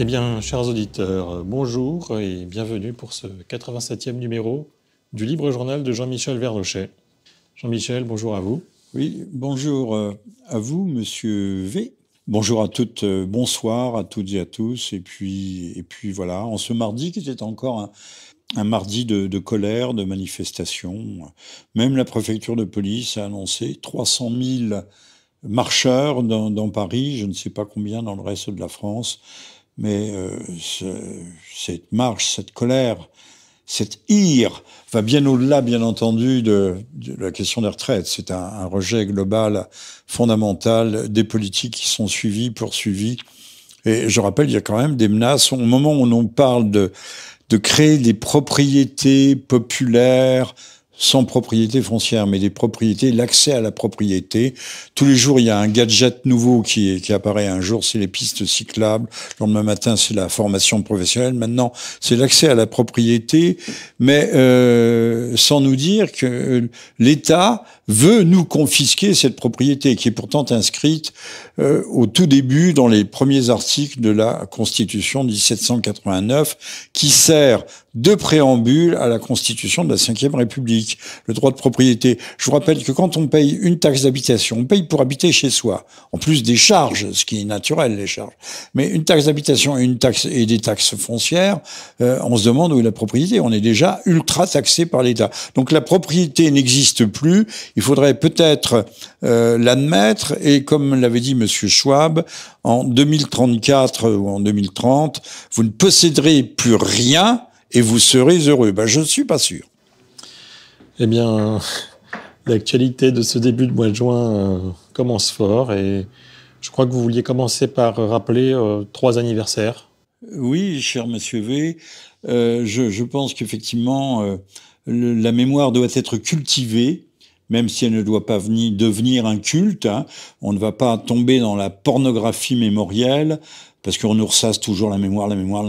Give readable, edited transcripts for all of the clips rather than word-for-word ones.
Eh bien, chers auditeurs, bonjour et bienvenue pour ce 87e numéro du Libre Journal de Jean-Michel Vernochet. Jean-Michel, bonjour à vous. Oui, bonjour à vous, monsieur V. Bonjour à toutes, bonsoir à toutes et à tous. Et puis voilà, en ce mardi qui était encore un mardi de colère, de manifestation. Même la préfecture de police a annoncé 300 000 marcheurs dans Paris, je ne sais pas combien dans le reste de la France. Mais cette marche, cette colère, cette ire va bien au-delà, bien entendu, de la question des retraites. C'est un rejet global, fondamental des politiques qui sont suivies, poursuivies. Et je rappelle, il y a quand même des menaces. Au moment où on parle de créer des propriétés populaires, sans propriété foncière, mais des propriétés, l'accès à la propriété. Tous les jours, il y a un gadget nouveau qui apparaît. Un jour, c'est les pistes cyclables. Le lendemain matin, c'est la formation professionnelle. Maintenant, c'est l'accès à la propriété, mais sans nous dire que l'État veut nous confisquer cette propriété, qui est pourtant inscrite au tout début dans les premiers articles de la Constitution de 1789, qui sert de préambule à la Constitution de la Ve République, le droit de propriété. Je vous rappelle que quand on paye une taxe d'habitation, on paye pour habiter chez soi, en plus des charges, ce qui est naturel, les charges. Mais une taxe d'habitation et des taxes foncières, on se demande où est la propriété. On est déjà ultra taxé par l'État. Donc la propriété n'existe plus. Il faudrait peut-être l'admettre. Et comme l'avait dit Monsieur Schwab, en 2034 ou en 2030, vous ne posséderez plus rien et vous serez heureux. Ben, je ne suis pas sûr. Eh bien, l'actualité de ce début de mois de juin commence fort et je crois que vous vouliez commencer par rappeler 3 anniversaires. Oui, cher monsieur V, je pense qu'effectivement, la mémoire doit être cultivée, même si elle ne doit pas devenir un culte. Hein. On ne va pas tomber dans la pornographie mémorielle, parce qu'on nous ressasse toujours la mémoire. La mémoire,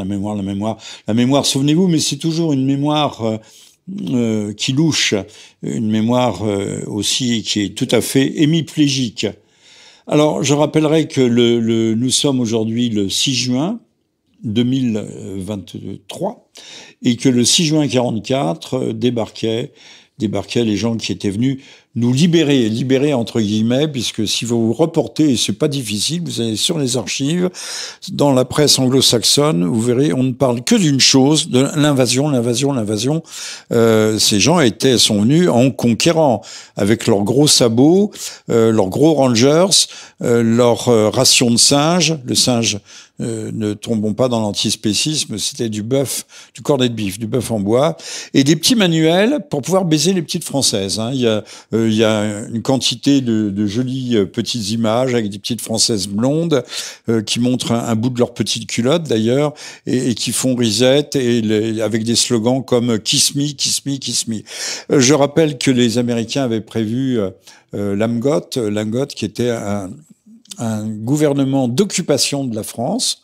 souvenez-vous, mais c'est toujours une mémoire qui louche, une mémoire aussi qui est tout à fait hémiplégique. Alors, je rappellerai que nous sommes aujourd'hui le 6 juin 2023 et que le 6 juin 44 débarquaient les gens qui étaient venus nous libérer entre guillemets, puisque si vous vous reportez, et c'est pas difficile, vous allez sur les archives, dans la presse anglo-saxonne, vous verrez, on ne parle que d'une chose, de l'invasion. Ces gens sont venus en conquérant, avec leurs gros sabots, leurs gros rangers, leur ration de singe. Le singe, ne tombons pas dans l'antispécisme, c'était du cornet de bif, du bœuf en bois, et des petits manuels pour pouvoir baiser les petites françaises. Hein. Il y a une quantité de jolies petites images avec des petites françaises blondes qui montrent un bout de leur petite culotte d'ailleurs et qui font risette avec des slogans comme Kiss me, kiss me, kiss me. Je rappelle que les Américains avaient prévu l'AMGOT qui était un gouvernement d'occupation de la France.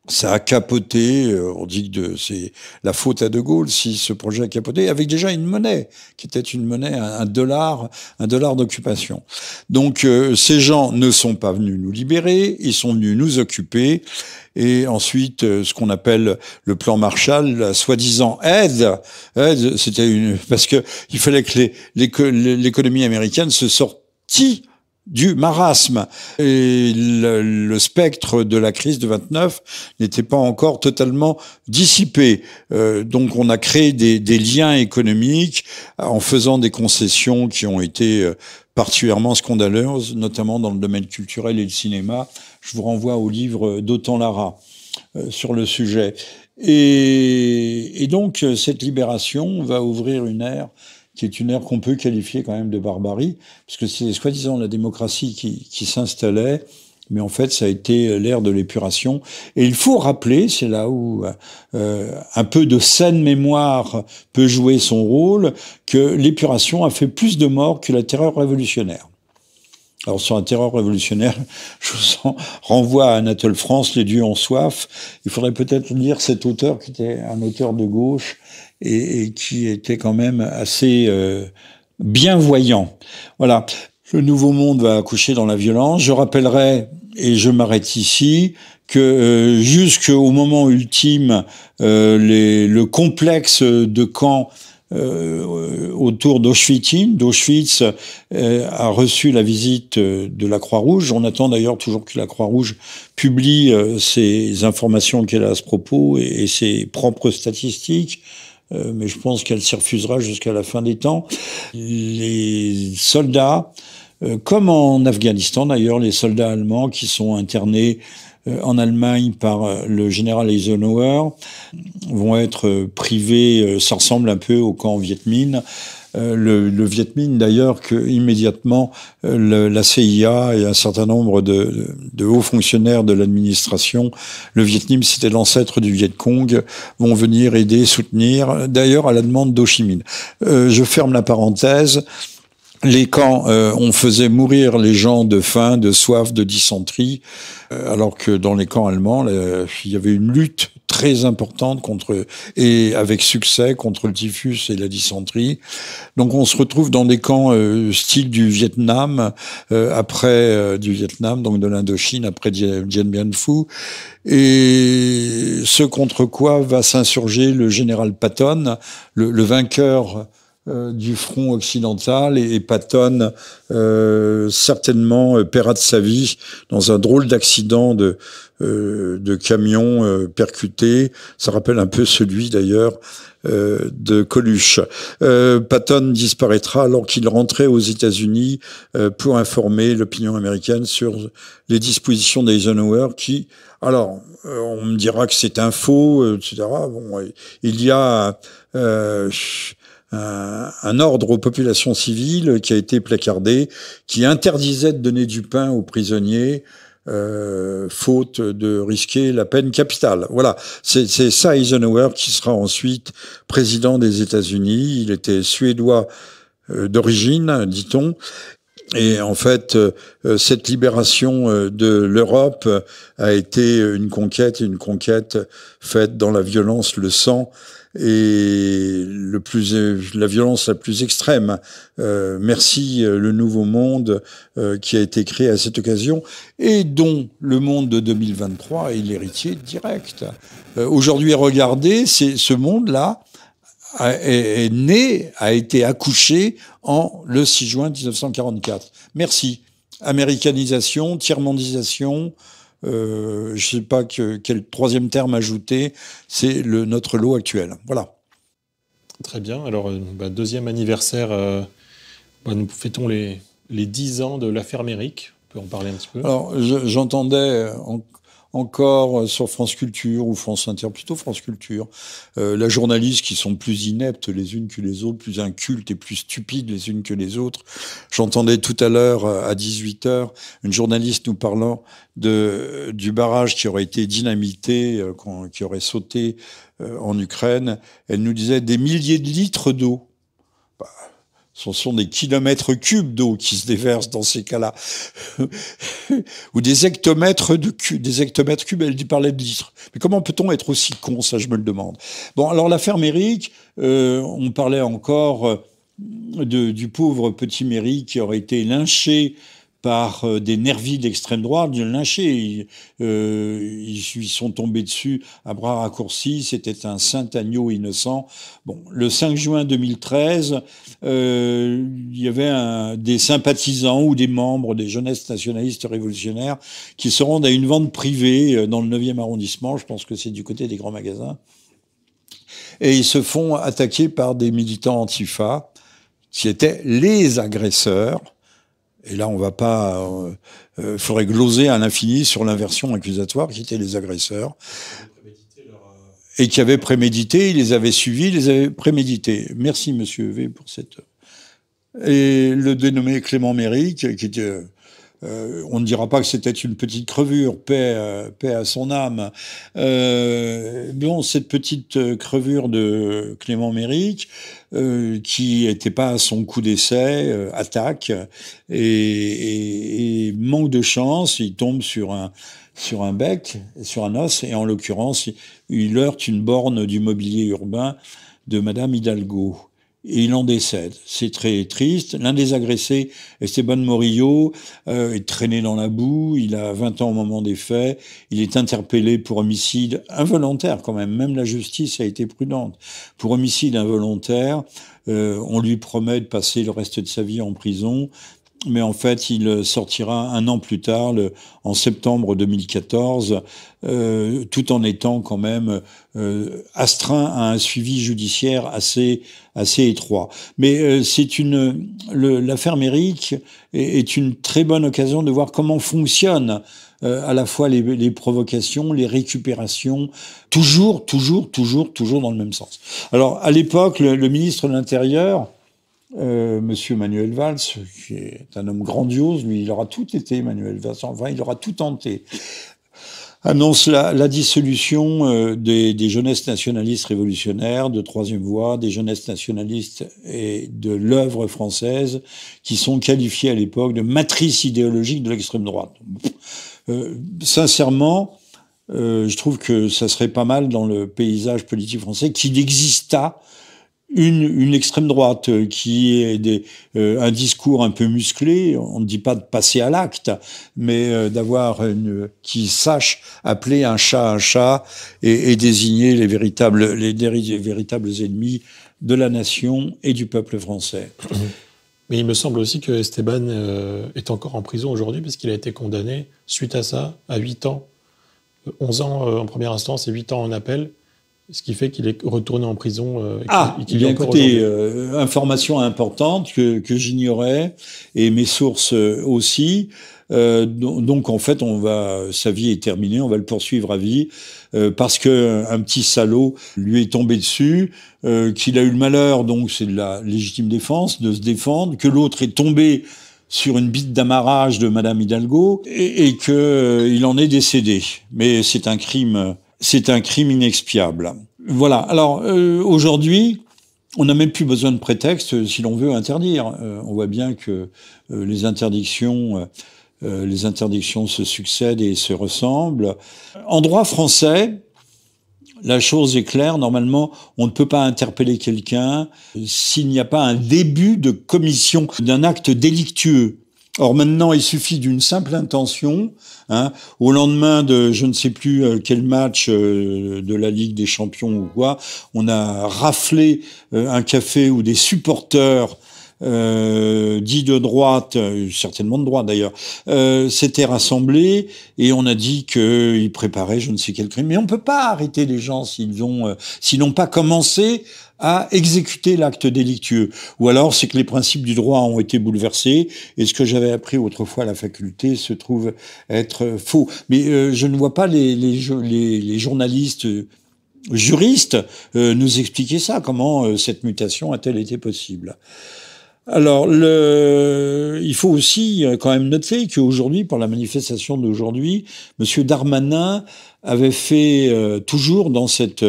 Ça a capoté, on dit que c'est la faute à De Gaulle si ce projet a capoté, avec déjà une monnaie, qui était une monnaie, un dollar d'occupation. Donc ces gens ne sont pas venus nous libérer, ils sont venus nous occuper, et ensuite ce qu'on appelle le plan Marshall, la soi-disant aide, c'était parce que il fallait que l'économie américaine se sortît du marasme. Et le spectre de la crise de 29 n'était pas encore totalement dissipé. Donc on a créé des liens économiques en faisant des concessions qui ont été particulièrement scandaleuses, notamment dans le domaine culturel et le cinéma. Je vous renvoie au livre d'Autant Lara sur le sujet. Et donc cette libération va ouvrir une ère qui est une ère qu'on peut qualifier quand même de barbarie, puisque c'est soi-disant la démocratie qui s'installait, mais en fait ça a été l'ère de l'épuration. Et il faut rappeler, c'est là où un peu de saine mémoire peut jouer son rôle, que l'épuration a fait plus de morts que la terreur révolutionnaire. Alors sur la terreur révolutionnaire, je vous renvoie à Anatole France, Les dieux ont soif. Il faudrait peut-être lire cet auteur qui était un auteur de gauche et qui était quand même assez bienvoyant. Voilà. Le nouveau monde va accoucher dans la violence. Je rappellerai et je m'arrête ici, que jusqu'au moment ultime, le complexe de camps autour d'Auschwitz a reçu la visite de la Croix-Rouge. On attend d'ailleurs toujours que la Croix-Rouge publie ses informations qu'elle a à ce propos et ses propres statistiques. Mais je pense qu'elle s'y refusera jusqu'à la fin des temps. Les soldats, comme en Afghanistan d'ailleurs, les soldats allemands qui sont internés en Allemagne par le général Eisenhower vont être privés, ça ressemble un peu au camp Viet Minh. Le Viet Minh d'ailleurs que immédiatement la CIA et un certain nombre de hauts fonctionnaires de l'administration, le Viet Minh c'était l'ancêtre du Viet Cong, vont venir aider, soutenir, d'ailleurs à la demande d'Ho Chi Minh. Je ferme la parenthèse. Les camps, on faisait mourir les gens de faim, de soif, de dysenterie, alors que dans les camps allemands, il y avait une lutte très importante et avec succès contre le typhus et la dysenterie. Donc on se retrouve dans des camps style du Vietnam, après du Vietnam, donc de l'Indochine, après Dien Bien Phu, et ce contre quoi va s'insurger le général Patton, le vainqueur du front occidental, et Patton certainement paiera de sa vie dans un drôle d'accident de camion percuté. Ça rappelle un peu celui d'ailleurs de Coluche. Patton disparaîtra alors qu'il rentrait aux États-Unis pour informer l'opinion américaine sur les dispositions d'Eisenhower qui, alors, on me dira que c'est un faux, etc. Bon, il y a un ordre aux populations civiles qui a été placardé, qui interdisait de donner du pain aux prisonniers, faute de risquer la peine capitale. Voilà, c'est ça Eisenhower qui sera ensuite président des États-Unis. Il était suédois d'origine, dit-on. Et en fait, cette libération de l'Europe a été une conquête faite dans la violence, le sang, et la violence la plus extrême. Merci le Nouveau Monde qui a été créé à cette occasion et dont le monde de 2023 est l'héritier direct. Aujourd'hui, regardez, ce monde-là est né, a été accouché le 6 juin 1944. Merci. Américanisation, tiers-mondisation, je sais pas quel troisième terme ajouter, c'est notre lot actuel. Voilà. Très bien. Alors, deuxième anniversaire, nous fêtons les 10 ans de l'affaire Méric. On peut en parler un petit peu. Alors, j'entendais encore sur France Culture ou France Inter, plutôt France Culture, la journaliste qui sont plus ineptes les unes que les autres, plus incultes et plus stupides les unes que les autres. J'entendais tout à l'heure à 18h une journaliste nous parlant du barrage qui aurait été dynamité, qui aurait sauté en Ukraine. Elle nous disait des milliers de litres d'eau. Ce sont des kilomètres cubes d'eau qui se déversent dans ces cas-là. Ou des hectomètres cubes, elle parlait de litres. Mais comment peut-on être aussi con, ça je me le demande. Bon, alors l'affaire Méric, on parlait encore du pauvre petit Méric qui aurait été lynché par des nervis d'extrême droite, lynchés. Ils sont tombés dessus à bras raccourcis, c'était un saint agneau innocent. Bon, le 5 juin 2013, il y avait des sympathisants ou des membres des jeunesses nationalistes révolutionnaires qui se rendent à une vente privée dans le 9e arrondissement, je pense que c'est du côté des grands magasins, et ils se font attaquer par des militants antifa qui étaient les agresseurs. Et là, on va pas... faudrait gloser à l'infini sur l'inversion accusatoire qui étaient les agresseurs. Et qui avaient prémédité, ils les avaient suivis, ils les avaient prémédités. Merci, monsieur V, pour cette... Et le dénommé Clément Méric, qui était... on ne dira pas que c'était une petite crevure, paix à son âme. Bon, cette petite crevure de Clément Méric, qui n'était pas à son coup d'essai, attaque, et manque de chance, il tombe sur un bec, sur un os, et en l'occurrence, il heurte une borne du mobilier urbain de Madame Hidalgo. et il en décède. C'est très triste. L'un des agressés, Esteban Morillo, est traîné dans la boue. Il a 20 ans au moment des faits. Il est interpellé pour homicide involontaire quand même. Même la justice a été prudente. Pour homicide involontaire, on lui promet de passer le reste de sa vie en prison. Mais en fait, il sortira un an plus tard, en septembre 2014, tout en étant quand même astreint à un suivi judiciaire assez étroit. Mais l'affaire Méric est une très bonne occasion de voir comment fonctionnent à la fois les provocations, les récupérations, toujours dans le même sens. Alors, à l'époque, le ministre de l'Intérieur, Monsieur Manuel Valls, qui est un homme grandiose, lui, il aura tout été, Manuel Valls, enfin, il aura tout tenté, annonce la dissolution des jeunesses nationalistes révolutionnaires, de Troisième Voie, des jeunesses nationalistes et de l'œuvre française, qui sont qualifiées à l'époque de matrice idéologique de l'extrême droite. Sincèrement, je trouve que ça serait pas mal dans le paysage politique français qu'il exista une extrême droite qui ait un discours un peu musclé. On ne dit pas de passer à l'acte, mais d'avoir qui sache appeler un chat et désigner les véritables ennemis de la nation et du peuple français. Mais il me semble aussi que Esteban est encore en prison aujourd'hui parce qu'il a été condamné suite à ça à 8 ans. 11 ans en première instance et 8 ans en appel. Ce qui fait qu'il est retourné en prison. Bien écoutez, information importante que j'ignorais, et mes sources aussi. Donc en fait, sa vie est terminée, on va le poursuivre à vie, parce que un petit salaud lui est tombé dessus, qu'il a eu le malheur, donc c'est de la légitime défense, de se défendre, que l'autre est tombé sur une bite d'amarrage de Madame Hidalgo, et que il en est décédé. Mais c'est un crime inexpiable. Voilà. Alors aujourd'hui, on n'a même plus besoin de prétexte si l'on veut interdire. On voit bien que les interdictions se succèdent et se ressemblent. En droit français, la chose est claire. Normalement, on ne peut pas interpeller quelqu'un s'il n'y a pas un début de commission d'un acte délictueux. Or maintenant, il suffit d'une simple intention. Au lendemain de je ne sais plus quel match de la Ligue des Champions ou quoi, on a raflé un café où des supporters dits de droite, certainement de droite d'ailleurs, s'étaient rassemblés et on a dit qu'ils préparaient je ne sais quel crime. Mais on ne peut pas arrêter les gens s'ils n'ont pas commencé à exécuter l'acte délictueux. Ou alors, c'est que les principes du droit ont été bouleversés, et ce que j'avais appris autrefois à la faculté se trouve être faux. Mais je ne vois pas les journalistes juristes nous expliquer ça, comment cette mutation a-t-elle été possible. Alors, il faut aussi quand même noter qu'aujourd'hui, par la manifestation d'aujourd'hui, M. Darmanin avait fait, toujours dans cette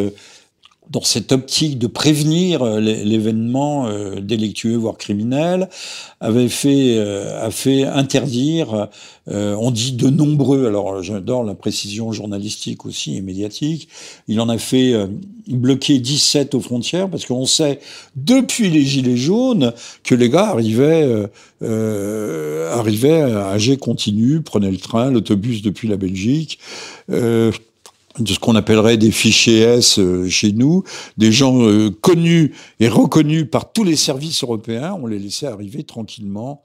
optique de prévenir l'événement délictueux, voire criminel, a fait interdire, on dit de nombreux, alors j'adore la précision journalistique aussi et médiatique, il en a fait bloquer 17 aux frontières, parce qu'on sait, depuis les Gilets jaunes, que les gars arrivaient à jet continu, prenaient le train, l'autobus depuis la Belgique, de ce qu'on appellerait des fichiers S chez nous, des gens connus et reconnus par tous les services européens, on les laissait arriver tranquillement.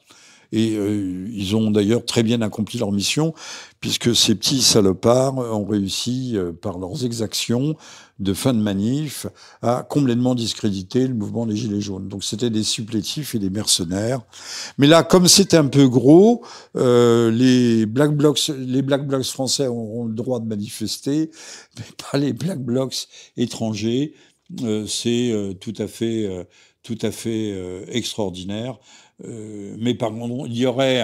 Et ils ont d'ailleurs très bien accompli leur mission, puisque ces petits salopards ont réussi, par leurs exactions de fin de manif, à complètement discréditer le mouvement des Gilets jaunes. Donc c'était des supplétifs et des mercenaires. Mais là, comme c'est un peu gros, les Black Blocs français auront le droit de manifester, mais pas les Black Blocs étrangers. C'est tout à fait extraordinaire. Mais par contre, il y aurait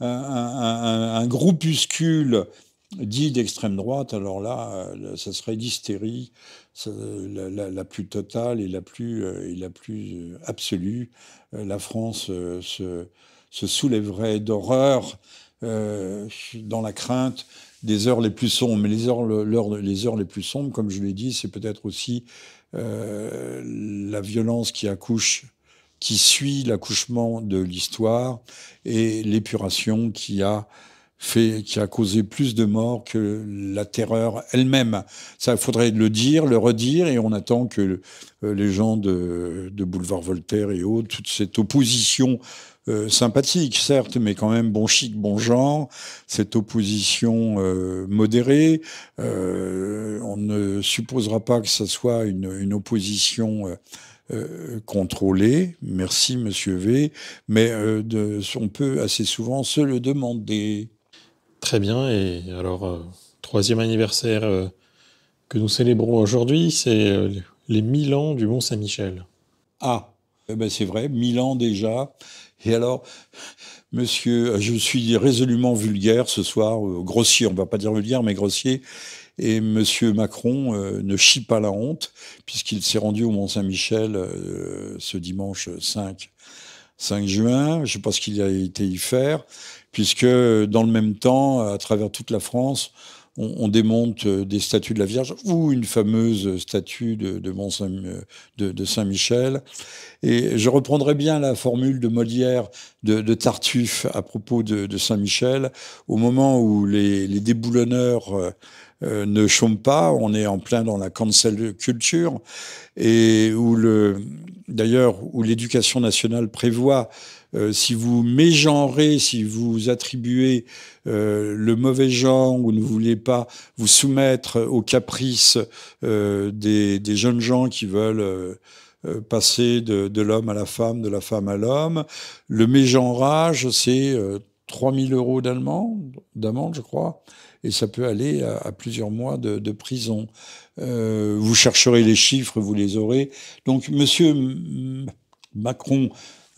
un groupuscule dit d'extrême droite, alors là, ça serait d'hystérie la plus totale et la plus absolue. La France se soulèverait d'horreur dans la crainte des heures les plus sombres. Mais les heures les plus sombres, comme je l'ai dit, c'est peut-être aussi la violence qui accouche qui suit l'accouchement de l'histoire et l'épuration qui a causé plus de morts que la terreur elle-même. Ça, faudrait le dire, le redire, et on attend que les gens de Boulevard Voltaire et autres, toute cette opposition sympathique, certes, mais quand même bon chic, bon genre, cette opposition modérée, on ne supposera pas que ce soit une opposition contrôlée, merci Monsieur V, mais on peut assez souvent se le demander. Très bien, et alors, troisième anniversaire que nous célébrons aujourd'hui, c'est les 1000 ans du Mont-Saint-Michel. Ah, eh ben c'est vrai, 1000 ans déjà. Et alors, monsieur, je suis résolument vulgaire ce soir, grossier, on va pas dire vulgaire, mais grossier. Et monsieur Macron ne chie pas la honte, puisqu'il s'est rendu au Mont-Saint-Michel ce dimanche 5 juin. Je ne sais pas ce qu'il a été y faire, puisque dans le même temps, à travers toute la France, on démonte des statues de la Vierge ou une fameuse statue de Saint-Michel. Et je reprendrai bien la formule de Molière, de Tartuffe à propos de Saint-Michel. Au moment où les déboulonneurs ne chôment pas, on est en plein dans la cancel culture, et d'ailleurs où l'éducation nationale prévoit, si vous mégenrez, si vous attribuez le mauvais genre ou ne voulez pas vous soumettre aux caprices des jeunes gens qui veulent passer de l'homme à la femme, de la femme à l'homme, le mégenrage, c'est 3 000 € d'amende, je crois, et ça peut aller à plusieurs mois de prison. Vous chercherez les chiffres, vous les aurez. Donc, Monsieur Macron,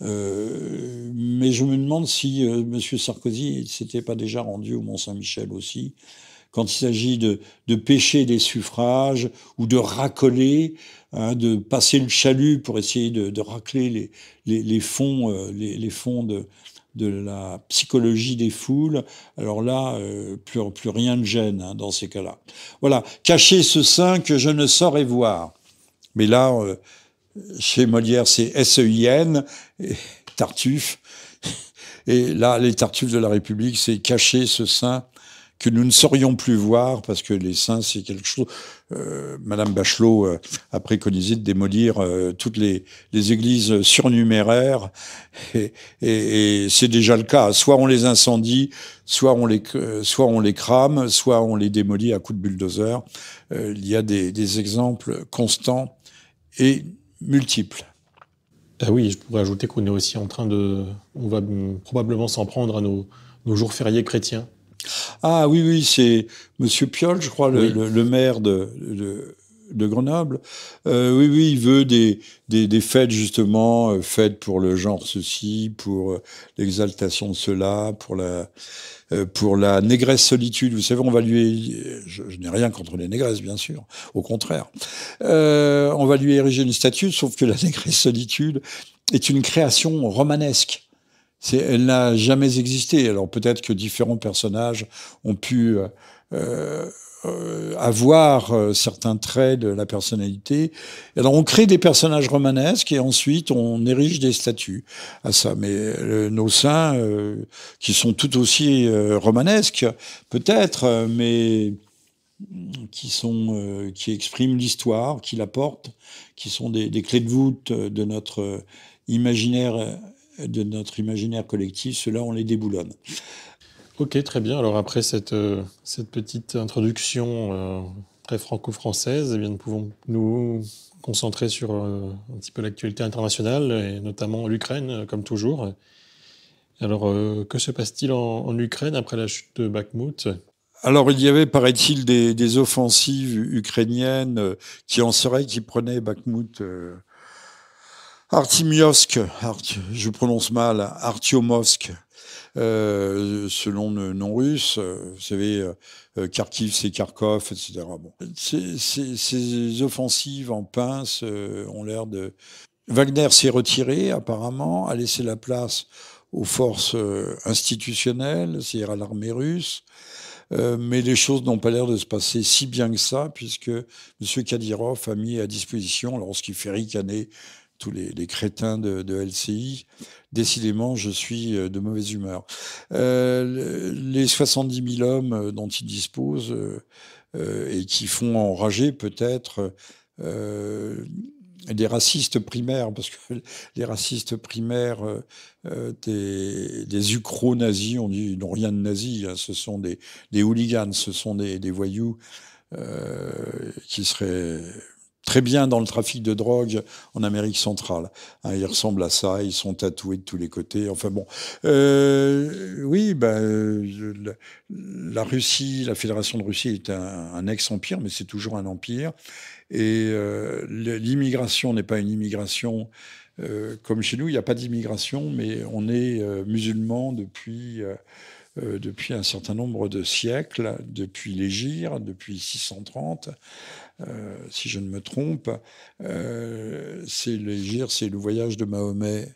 mais je me demande si Monsieur Sarkozy ne s'était pas déjà rendu au Mont-Saint-Michel aussi, quand il s'agit de pêcher des suffrages ou de racoler, hein, de passer le chalut pour essayer de racler les fonds de la psychologie des foules. Alors là, plus rien ne gêne, hein, dans ces cas-là. Voilà, cacher ce sein que je ne saurais voir. Mais là, chez Molière, c'est S-E-I-N, Tartuffe. Et là, les Tartuffes de la République, c'est cacher ce sein que nous ne saurions plus voir, parce que les saints, c'est quelque chose... Madame Bachelot a préconisé de démolir toutes les églises surnuméraires, et c'est déjà le cas. Soit on les incendie, soit on les crame, soit on les démolit à coups de bulldozer. Il y a des exemples constants et multiples. Ah oui, je pourrais ajouter qu'on est aussi en train on va probablement s'en prendre à nos jours fériés chrétiens. Ah oui, c'est Monsieur Piolle, je crois, Oui. le maire de Grenoble. Oui, il veut des fêtes, justement, fêtes pour le genre ceci, pour l'exaltation de cela, pour la négresse solitude. Vous savez, on va je n'ai rien contre les négresses, bien sûr, au contraire. On va lui ériger une statue, sauf que la négresse solitude est une création romanesque. Elle n'a jamais existé. Alors peut-être que différents personnages ont pu avoir certains traits de la personnalité. Alors on crée des personnages romanesques et ensuite on érige des statues à ça. Mais nos saints, qui sont tout aussi romanesques, peut-être, mais qui expriment l'histoire, qui la portent, qui sont des clés de voûte de notre imaginaire collectif, ceux-là, on les déboulonne. Ok, très bien. Alors après cette petite introduction très franco-française, eh bien, nous pouvons nous concentrer sur un petit peu l'actualité internationale, et notamment l'Ukraine, comme toujours. Alors, que se passe-t-il en Ukraine après la chute de Bakhmout ? Alors, il y avait, paraît-il, des offensives ukrainiennes qui prenaient Bakhmout... Artyomovsk, je prononce mal, Artyomovsk, selon le nom russe. Vous savez, Kharkiv, c'est Kharkov, etc. Bon. Ces offensives en pince ont l'air de... Wagner s'est retiré, apparemment, a laissé la place aux forces institutionnelles, c'est-à-dire à l'armée russe. Mais les choses n'ont pas l'air de se passer si bien que ça, puisque M. Kadyrov a mis à disposition, lorsqu'il fait ricaner tous les crétins de LCI. Décidément, je suis de mauvaise humeur. Les 70 000 hommes dont ils disposent et qui font enrager peut-être des racistes primaires, parce que les racistes primaires des ukro-nazis, on dit, ils n'ont rien de nazi, hein, ce sont des hooligans, ce sont des voyous qui seraient très bien dans le trafic de drogue en Amérique centrale. Hein, ils ressemblent à ça, ils sont tatoués de tous les côtés. Enfin bon, oui, la Russie, la Fédération de Russie est un ex-empire, mais c'est toujours un empire. Et l'immigration n'est pas une immigration comme chez nous. Il n'y a pas d'immigration, mais on est musulman depuis un certain nombre de siècles, depuis l'Hégire, depuis 630. Si je ne me trompe, c'est l'Hégire, c'est le voyage de Mahomet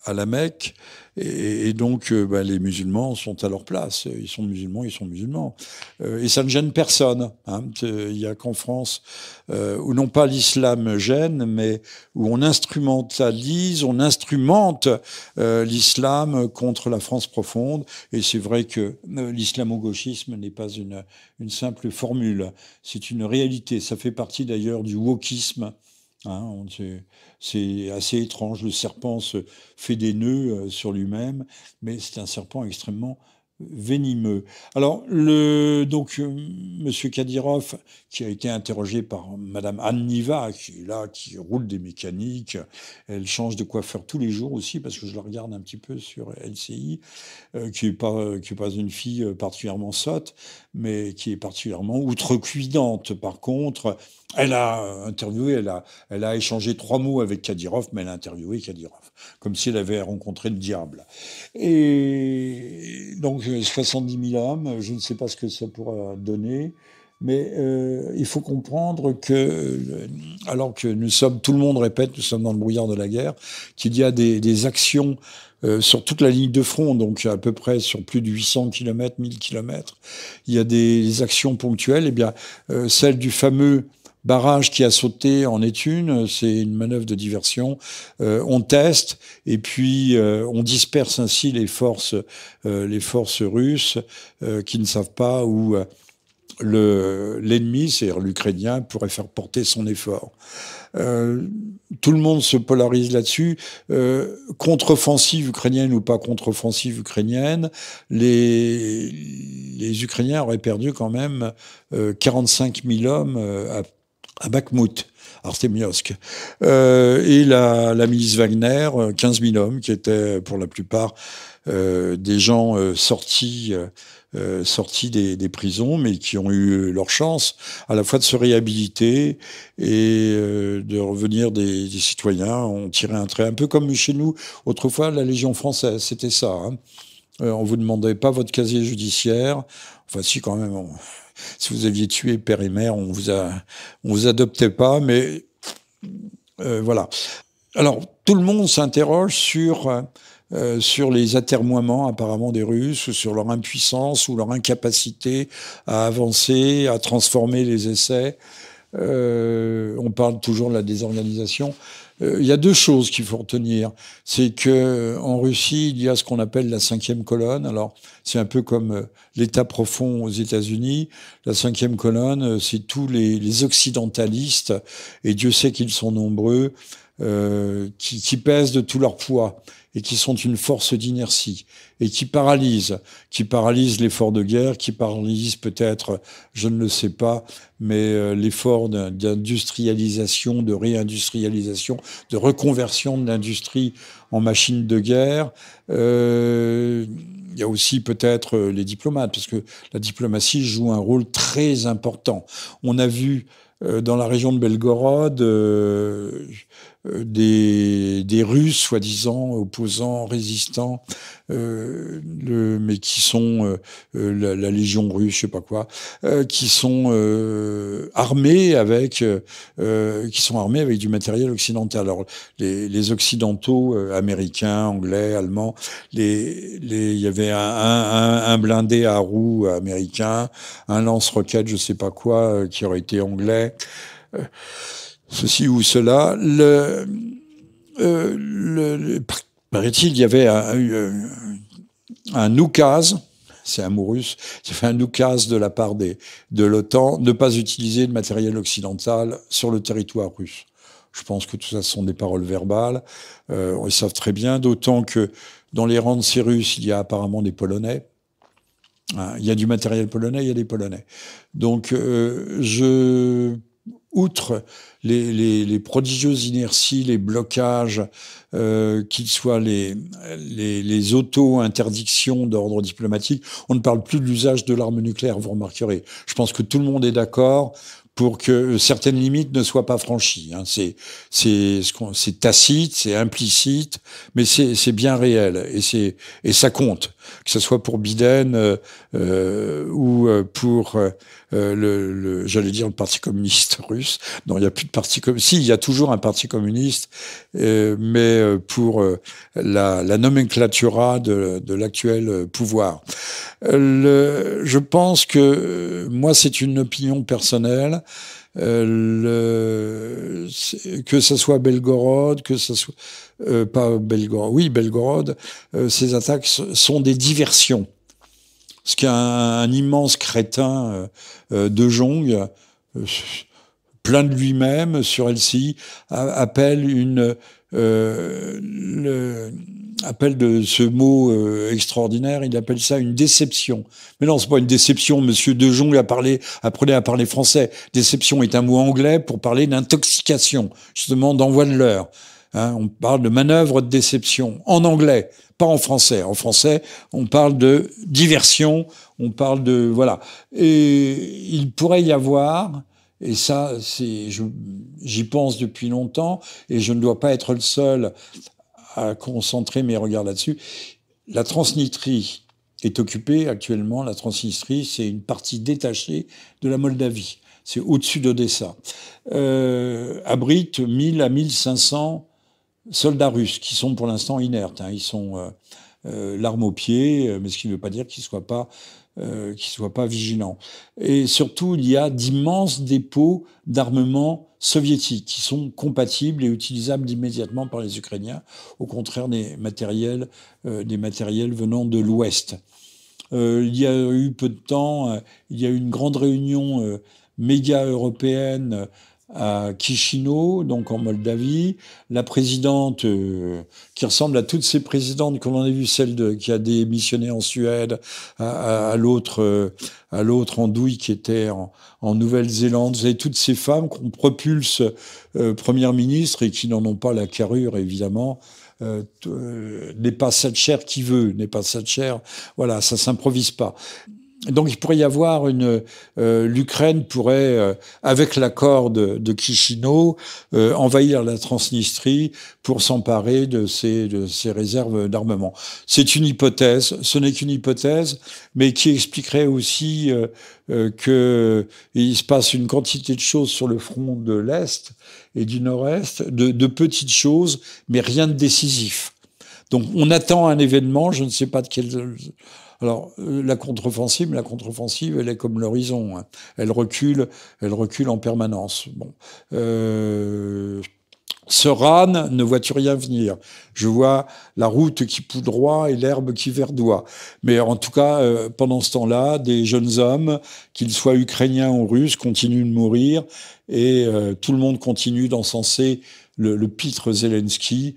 à la Mecque, et donc les musulmans sont à leur place. Ils sont musulmans, ils sont musulmans. Et ça ne gêne personne. Hein. Il n'y a qu'en France où non pas l'islam gêne, mais où on instrumentalise, on instrumente l'islam contre la France profonde. Et c'est vrai que l'islamo-gauchisme n'est pas une simple formule, c'est une réalité. Ça fait partie d'ailleurs du wokisme. Hein, c'est assez étrange. Le serpent se fait des nœuds sur lui-même, mais c'est un serpent extrêmement venimeux. Alors, Monsieur Kadyrov, qui a été interrogé par Madame Anne Niva, qui est là, qui roule des mécaniques, elle change de coiffeur tous les jours aussi, parce que je la regarde un petit peu sur LCI, qui est pas une fille particulièrement sotte, mais qui est particulièrement outrecuidante. Par contre, elle a interviewé, elle a échangé 3 mots avec Kadyrov, mais elle a interviewé Kadyrov, comme si elle avait rencontré le diable. Et donc, 70 000 hommes, je ne sais pas ce que ça pourra donner, mais il faut comprendre que, alors que nous sommes, tout le monde répète, nous sommes dans le brouillard de la guerre, qu'il y a des actions sur toute la ligne de front, donc à peu près sur plus de 800 km, 1000 km, il y a des actions ponctuelles, et bien celle du fameux barrage qui a sauté en est une, c'est une manœuvre de diversion. On teste et puis on disperse ainsi les forces russes qui ne savent pas où l'ennemi, c'est-à-dire l'Ukrainien, pourrait faire porter son effort. Tout le monde se polarise là-dessus. Contre-offensive ukrainienne ou pas contre-offensive ukrainienne, les Ukrainiens auraient perdu quand même 45 000 hommes à Bakhmout, Artemiosk. Et la milice Wagner, 15 000 hommes, qui étaient pour la plupart des gens sortis des prisons, mais qui ont eu leur chance à la fois de se réhabiliter et de revenir des citoyens. On tirait un trait, un peu comme chez nous, autrefois, la Légion française, c'était ça. Hein. On vous demandait pas votre casier judiciaire. Enfin, si, quand même, si vous aviez tué père et mère, on vous adoptait pas, mais voilà. Alors, tout le monde s'interroge sur les atermoiements apparemment des Russes, sur leur impuissance ou leur incapacité à avancer, à transformer les essais. On parle toujours de la désorganisation. Il y a 2 choses qu'il faut retenir. C'est que en Russie, il y a ce qu'on appelle la 5e colonne. Alors, c'est un peu comme l'État profond aux États-Unis. La 5e colonne, c'est tous les occidentalistes, et Dieu sait qu'ils sont nombreux, qui pèsent de tout leur poids et qui sont une force d'inertie et qui paralysent l'effort de guerre, qui paralysent peut-être, je ne le sais pas, mais l'effort d'industrialisation, de réindustrialisation, de reconversion de l'industrie en machine de guerre. Il y a aussi peut-être les diplomates, parce que la diplomatie joue un rôle très important. On a vu dans la région de Belgorod des Russes, soi-disant opposants, résistants, mais qui sont la Légion russe, je sais pas quoi, qui sont armés avec du matériel occidental. Alors les occidentaux, américains, anglais, allemands, il y avait un blindé à roues américain, un lance-roquettes, je sais pas quoi, qui aurait été anglais. Ceci ou cela, Paraît-il, il y avait un oukase, c'est un mot russe, il y avait un oukase de la part de l'OTAN, ne pas utiliser de matériel occidental sur le territoire russe. Je pense que tout ça, ce sont des paroles verbales. Ils savent très bien, d'autant que dans les rangs de ces Russes, il y a apparemment des Polonais. Il y a du matériel polonais, il y a des Polonais. Donc, outre les prodigieuses inerties, les blocages, qu'ils soient les auto-interdictions d'ordre diplomatique, on ne parle plus de l'usage de l'arme nucléaire, vous remarquerez. Je pense que tout le monde est d'accord pour que certaines limites ne soient pas franchies. Hein. C'est tacite, c'est implicite, mais c'est bien réel et ça compte, que ce soit pour Biden ou pour j'allais dire le Parti communiste russe. Non, il n'y a plus de parti communiste. Si, il y a toujours un parti communiste, mais pour la nomenclatura de l'actuel pouvoir. Je pense que moi, c'est une opinion personnelle. Que ça soit Belgorod, que ça soit pas Belgorod, oui Belgorod, ces attaques sont des diversions. Ce qu'un immense crétin de Jong, plein de lui-même sur LCI, appelle appelle de ce mot extraordinaire, il appelle ça une déception. Mais non, c'est pas une déception. Monsieur De Jong apprenait à parler français. Déception est un mot anglais pour parler d'intoxication, justement d'envoi de leurre. Hein, on parle de manœuvre de déception en anglais, pas en français. En français, on parle de diversion, on parle de voilà. Et il pourrait y avoir, et ça, j'y pense depuis longtemps, et je ne dois pas être le seul à concentrer mes regards là-dessus. La Transnistrie est occupée actuellement. La Transnistrie, c'est une partie détachée de la Moldavie. C'est au-dessus d'Odessa. Abrite 1000 à 1500 soldats russes qui sont pour l'instant inertes. Hein. Ils sont l'arme au pied, mais ce qui ne veut pas dire qu'ils ne soient pas vigilants. Et surtout, il y a d'immenses dépôts d'armement soviétiques qui sont compatibles et utilisables immédiatement par les Ukrainiens, au contraire des matériels venant de l'Ouest. Il y a eu peu de temps, il y a eu une grande réunion méga européenne à Chisinau, donc en Moldavie. La présidente, qui ressemble à toutes ces présidentes qu'on a vu, celle qui a démissionné en Suède, à l'autre andouille qui était en Nouvelle-Zélande. Vous avez toutes ces femmes qu'on propulse première ministre et qui n'en ont pas la carrure, évidemment. N'est pas Thatcher qui veut, n'est pas Thatcher. Voilà, ça s'improvise pas. Donc il pourrait y avoir l'Ukraine pourrait, avec l'accord de Chisinau, envahir la Transnistrie pour s'emparer de ses réserves d'armement. C'est une hypothèse, ce n'est qu'une hypothèse, mais qui expliquerait aussi qu'il se passe une quantité de choses sur le front de l'Est et du Nord-Est, de petites choses, mais rien de décisif. Donc on attend un événement, je ne sais pas de quel... Alors, la contre-offensive, elle est comme l'horizon. Hein. Elle recule en permanence. Bon. Serein, ne vois-tu rien venir? Je vois la route qui poudroie et l'herbe qui verdoie. Mais en tout cas, pendant ce temps-là, des jeunes hommes, qu'ils soient ukrainiens ou russes, continuent de mourir et tout le monde continue d'encenser le pitre Zelensky,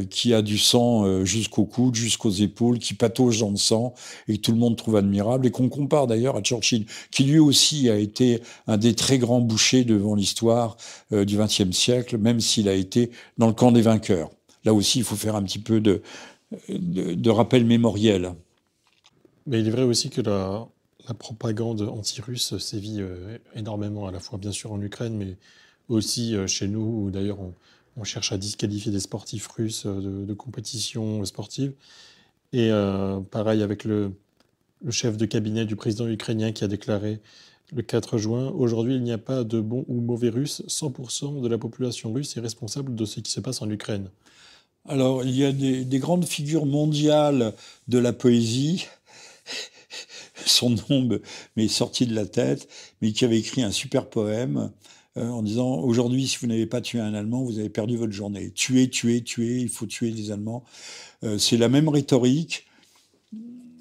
qui a du sang jusqu'au coude, jusqu'aux épaules, qui patauge dans le sang et que tout le monde trouve admirable et qu'on compare d'ailleurs à Churchill, qui lui aussi a été un des très grands bouchers devant l'histoire du XXe siècle, même s'il a été dans le camp des vainqueurs. Là aussi, il faut faire un petit peu de rappel mémoriel. Mais il est vrai aussi que la propagande anti-russe sévit énormément, à la fois bien sûr en Ukraine, mais aussi chez nous, où d'ailleurs on cherche à disqualifier des sportifs russes de compétition sportive. Et pareil avec le chef de cabinet du président ukrainien qui a déclaré le 4 juin, aujourd'hui il n'y a pas de bon ou mauvais russe, 100% de la population russe est responsable de ce qui se passe en Ukraine. Alors il y a des grandes figures mondiales de la poésie, son nom m'est sorti de la tête, mais qui avait écrit un super poème en disant aujourd'hui, si vous n'avez pas tué un Allemand, vous avez perdu votre journée. Tuer, tuer, tuer, il faut tuer les Allemands. C'est la même rhétorique.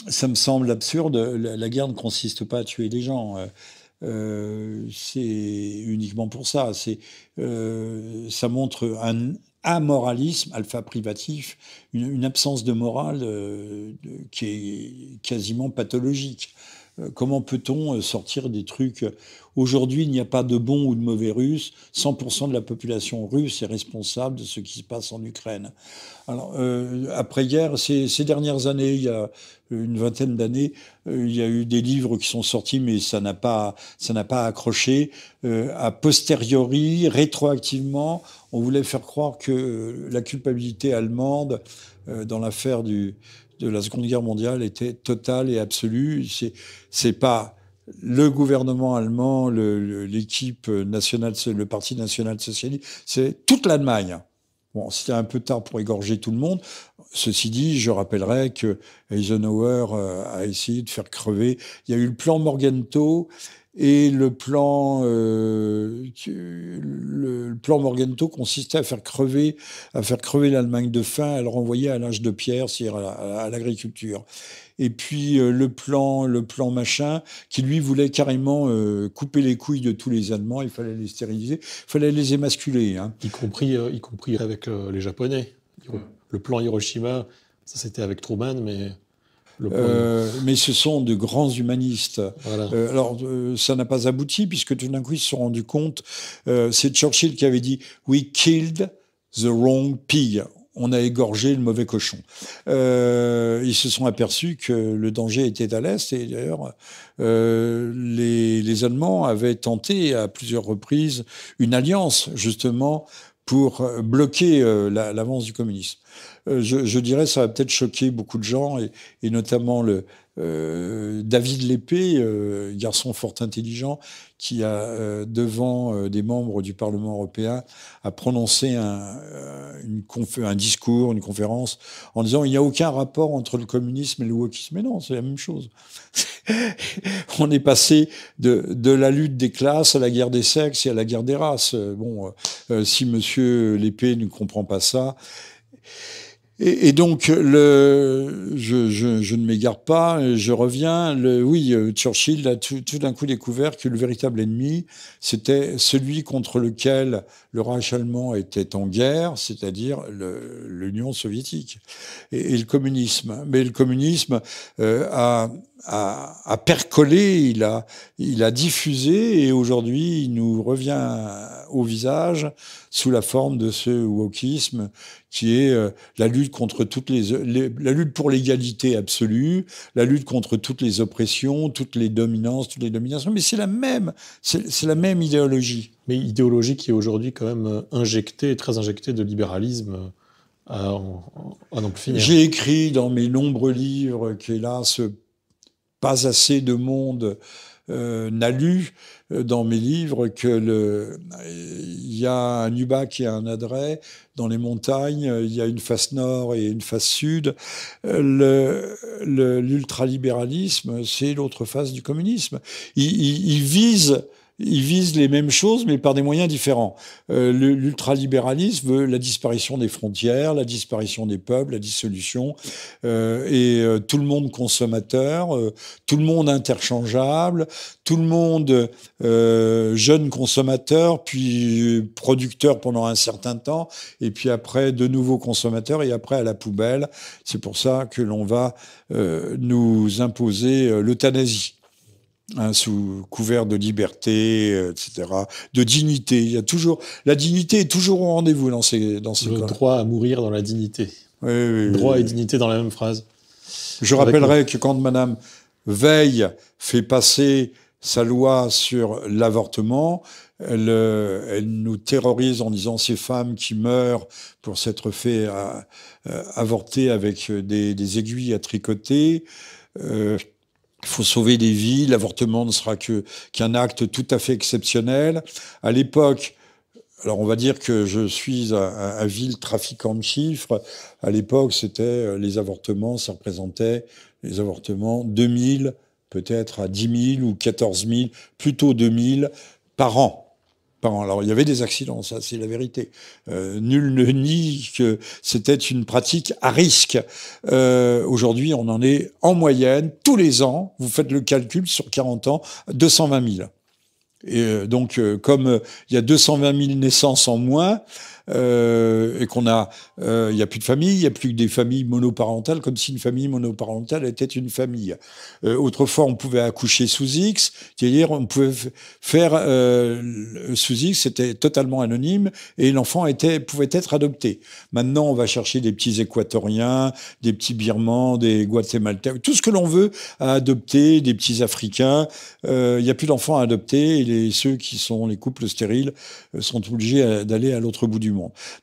Ça me semble absurde. La guerre ne consiste pas à tuer des gens. C'est uniquement pour ça. Ça montre un amoralisme alpha privatif, une absence de morale qui est quasiment pathologique. Comment peut-on sortir des trucs? Aujourd'hui, il n'y a pas de bon ou de mauvais Russes. 100% de la population russe est responsable de ce qui se passe en Ukraine. Alors, après-guerre, ces dernières années, il y a une vingtaine d'années, il y a eu des livres qui sont sortis, mais ça n'a pas accroché. A posteriori, rétroactivement, on voulait faire croire que la culpabilité allemande dans l'affaire de la Seconde Guerre mondiale était totale et absolue. C'est pas le gouvernement allemand, l'équipe nationale, le Parti national socialiste, c'est toute l'Allemagne. Bon, c'était un peu tard pour égorger tout le monde. Ceci dit, je rappellerai que Eisenhower a essayé de faire crever. Il y a eu le plan Morgenthau et le plan Morgenthau consistait à faire crever l'Allemagne de faim, à le renvoyer à l'âge de pierre, c'est-à-dire à l'agriculture. Et puis le plan machin, qui lui voulait carrément couper les couilles de tous les Allemands, il fallait les stériliser, il fallait les émasculer. Hein. Y compris avec les Japonais. Le plan Hiroshima, ça c'était avec Truman, mais... Mais ce sont de grands humanistes. Voilà. Alors, ça n'a pas abouti, puisque tout d'un coup, ils se sont rendus compte, c'est Churchill qui avait dit « We killed the wrong pig ». On a égorgé le mauvais cochon. Ils se sont aperçus que le danger était à l'Est, et d'ailleurs, les Allemands avaient tenté à plusieurs reprises une alliance, justement, pour bloquer l'avance du communisme. Je dirais, ça va peut-être choquer beaucoup de gens, et notamment David Lépée, garçon fort intelligent, qui a, devant des membres du Parlement européen, a prononcé un discours, une conférence, en disant il n'y a aucun rapport entre le communisme et le wokisme. Mais non, c'est la même chose. On est passé de la lutte des classes à la guerre des sexes et à la guerre des races. Bon, si monsieur Lépée ne comprend pas ça... Et donc, je ne m'égare pas, je reviens. Oui, Churchill a tout d'un coup découvert que le véritable ennemi, c'était celui contre lequel le Reich allemand était en guerre, c'est-à-dire l'Union soviétique et le communisme. Mais le communisme a percolé, il a diffusé, et aujourd'hui, il nous revient au visage sous la forme de ce wokisme qui est la lutte contre la lutte pour l'égalité absolue, la lutte contre toutes les oppressions, toutes les dominations. Mais c'est la même idéologie. Mais idéologie qui est aujourd'hui quand même très injectée de libéralisme à n'en plus finir. J'ai écrit dans mes nombreux livres qu'hélas, pas assez de monde n'a lu dans mes livres il y a un Ubac et un Adret dans les montagnes, il y a une face nord et une face sud. L'ultralibéralisme, c'est l'autre face du communisme. Il vise les mêmes choses, mais par des moyens différents. L'ultralibéralisme veut la disparition des frontières, la disparition des peuples, la dissolution, et tout le monde consommateur, tout le monde interchangeable, tout le monde jeune consommateur, puis producteur pendant un certain temps, et puis après de nouveau consommateur, et après à la poubelle. C'est pour ça que l'on va nous imposer l'euthanasie. Hein, sous couvert de liberté, etc., de dignité. La dignité est toujours au rendez-vous dans ces cas. Le droit à mourir dans la dignité. Oui, droit et dignité dans la même phrase. Je rappellerai que quand Madame Veil fait passer sa loi sur l'avortement, elle nous terrorise en disant ces femmes qui meurent pour s'être fait avorter avec des aiguilles à tricoter. Il faut sauver des vies, l'avortement ne sera qu'un acte tout à fait exceptionnel. À l'époque, alors on va dire que je suis un vil trafiquant de chiffres. À l'époque, c'était les avortements, ça représentait les avortements 2000, peut-être à 10 000 ou 14 000, plutôt 2000 par an. Alors, il y avait des accidents, ça, c'est la vérité. Nul ne nie que c'était une pratique à risque. Aujourd'hui, on en est en moyenne, tous les ans, vous faites le calcul sur 40 ans, 220 000. Et donc, comme il y a 220 000 naissances en moins, et qu'on a, il y a plus de famille, il y a plus que des familles monoparentales, comme si une famille monoparentale était une famille. Autrefois, on pouvait accoucher sous X, c'est-à-dire on pouvait faire sous X, c'était totalement anonyme, et l'enfant pouvait être adopté. Maintenant, on va chercher des petits Équatoriens, des petits Birmans, des Guatémaltèques, tout ce que l'on veut à adopter, des petits Africains. Il n'y a plus d'enfants à adopter, et ceux qui sont les couples stériles sont obligés d'aller à l'autre bout du monde.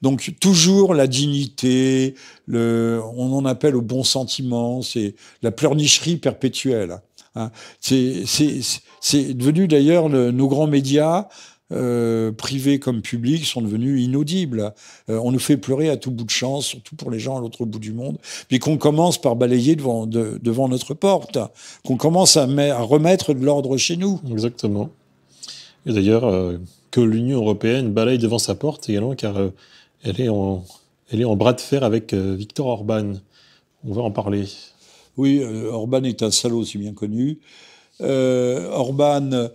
Donc toujours la dignité, on en appelle au bon sentiment, c'est la pleurnicherie perpétuelle. Hein. C'est devenu d'ailleurs nos grands médias, privés comme publics, sont devenus inaudibles. On nous fait pleurer à tout bout de champ, surtout pour les gens à l'autre bout du monde. Puis qu'on commence par balayer devant notre porte, qu'on commence à remettre de l'ordre chez nous. Exactement. Et d'ailleurs, que l'Union européenne balaye devant sa porte également, car elle est en bras de fer avec Viktor Orban. On va en parler. Oui, Orban est un salaud, c'est bien connu. Orban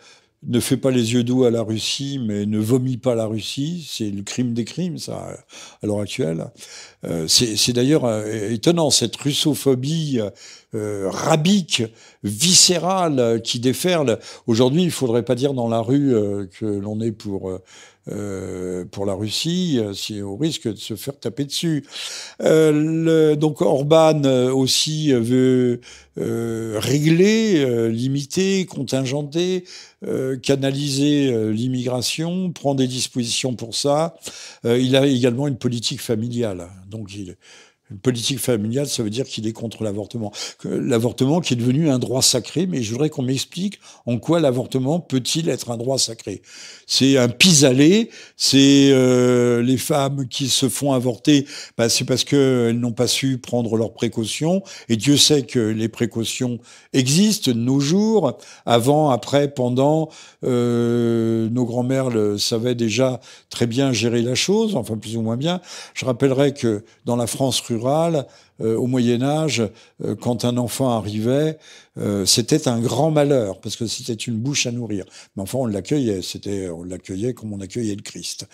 ne fait pas les yeux doux à la Russie, mais ne vomit pas la Russie. C'est le crime des crimes, ça, à l'heure actuelle. C'est d'ailleurs étonnant, cette russophobie rabique, viscérale, qui déferle. Aujourd'hui, il ne faudrait pas dire dans la rue que l'on est pour la Russie, c'est au risque de se faire taper dessus. Donc Orban aussi veut régler, limiter, contingenter, canaliser l'immigration, prend des dispositions pour ça. Il a également une politique familiale. Donc une politique familiale, ça veut dire qu'il est contre l'avortement. L'avortement qui est devenu un droit sacré, mais je voudrais qu'on m'explique en quoi l'avortement peut-il être un droit sacré. C'est un pis-aller, c'est les femmes qui se font avorter, c'est parce qu'elles n'ont pas su prendre leurs précautions, et Dieu sait que les précautions existent de nos jours, avant, après, pendant, nos grands-mères savaient déjà très bien gérer la chose, enfin plus ou moins bien. Je rappellerai que dans la France rurale, au Moyen-Âge, quand un enfant arrivait, c'était un grand malheur, parce que c'était une bouche à nourrir. Mais enfin, on l'accueillait, on l'accueillait comme on accueillait le Christ.